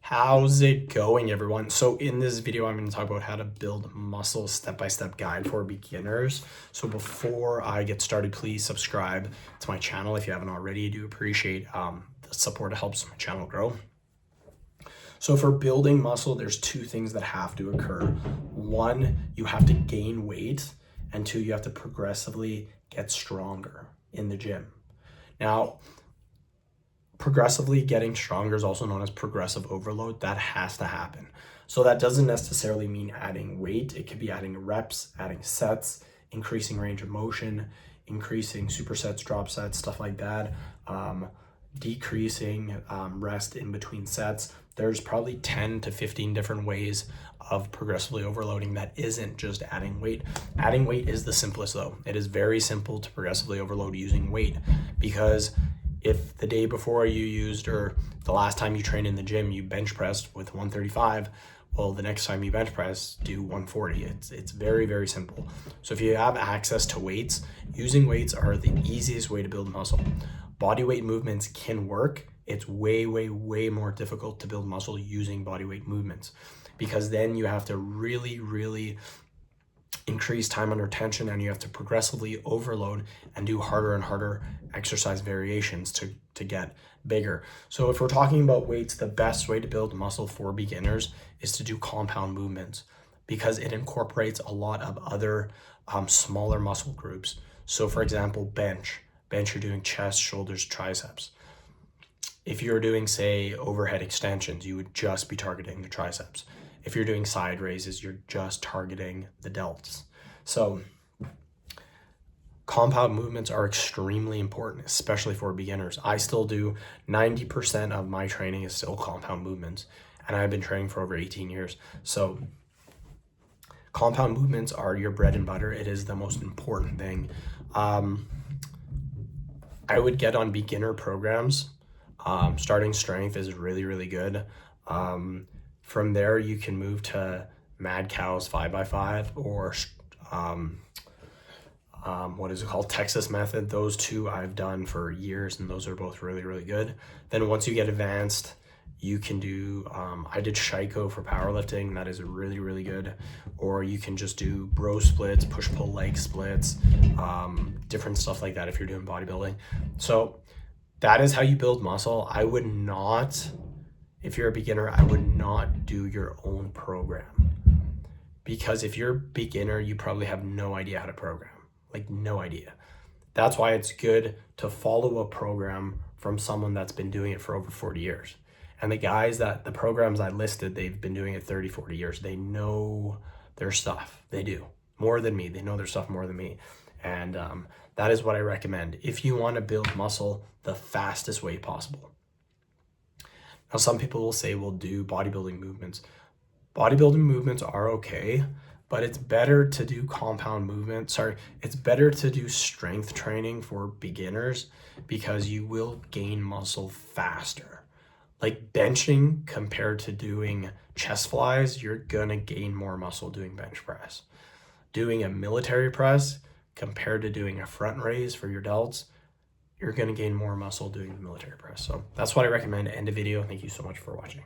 How's it going, everyone? So in this video, I'm going to talk about how to build muscle step-by-step guide for beginners. So before I get started, please subscribe to my channel if you haven't already. I do appreciate the support. It helps my channel grow. So for building muscle, there's two things that have to occur. One, you have to gain weight, and two, you have to progressively get stronger in the gym. Now, progressively getting stronger is also known as progressive overload. That has to happen. So that doesn't necessarily mean adding weight. It could be adding reps, adding sets, increasing range of motion, increasing supersets, drop sets, stuff like that, decreasing rest in between sets. There's probably 10 to 15 different ways of progressively overloading that isn't just adding weight. Adding weight is the simplest though. It is very simple to progressively overload using weight, because if the day before you used, or the last time you trained in the gym, you bench pressed with 135, well, the next time you bench press, do 140. It's very, very simple. So if you have access to weights, using weights are the easiest way to build muscle. Body weight movements can work. It's way, way, way more difficult to build muscle using body weight movements, because then you have to really, really increase time under tension, and you have to progressively overload and do harder and harder exercise variations to get bigger. So if we're talking about weights, the best way to build muscle for beginners is to do compound movements, because it incorporates a lot of other smaller muscle groups. So for example, bench, you're doing chest, shoulders, triceps. If you're doing, say, overhead extensions, you would just be targeting the triceps. If you're doing side raises, you're just targeting the delts. So compound movements are extremely important, especially for beginners. I still do 90% of my training is still compound movements, and I've been training for over 18 years. So compound movements are your bread and butter. It is the most important thing. I would get on beginner programs. Starting strength is really, really good. From there, you can move to Mad Cow's 5x5 or what is it called? Texas Method. Those two I've done for years, and those are both really, really good. Then once you get advanced, you can do, I did Shiko for powerlifting. That is really, really good. Or you can just do bro splits, push-pull leg splits, different stuff like that if you're doing bodybuilding. So that is how you build muscle. I would not, if you're a beginner, I would not do your own program, because if you're a beginner, you probably have no idea how to program, like no idea. That's why it's good to follow a program from someone that's been doing it for over 40 years. And the programs I listed, they've been doing it 30, 40 years. They know their stuff. They do more than me. They know their stuff more than me. And that is what I recommend if you want to build muscle the fastest way possible. Now, some people will say, well, do bodybuilding movements. Bodybuilding movements are okay, but it's better to do compound movements. It's better to do strength training for beginners, because you will gain muscle faster. Like benching compared to doing chest flies, you're gonna gain more muscle doing bench press. Doing a military press compared to doing a front raise for your delts, you're gonna gain more muscle doing the military press. So that's what I recommend. End of video. Thank you so much for watching.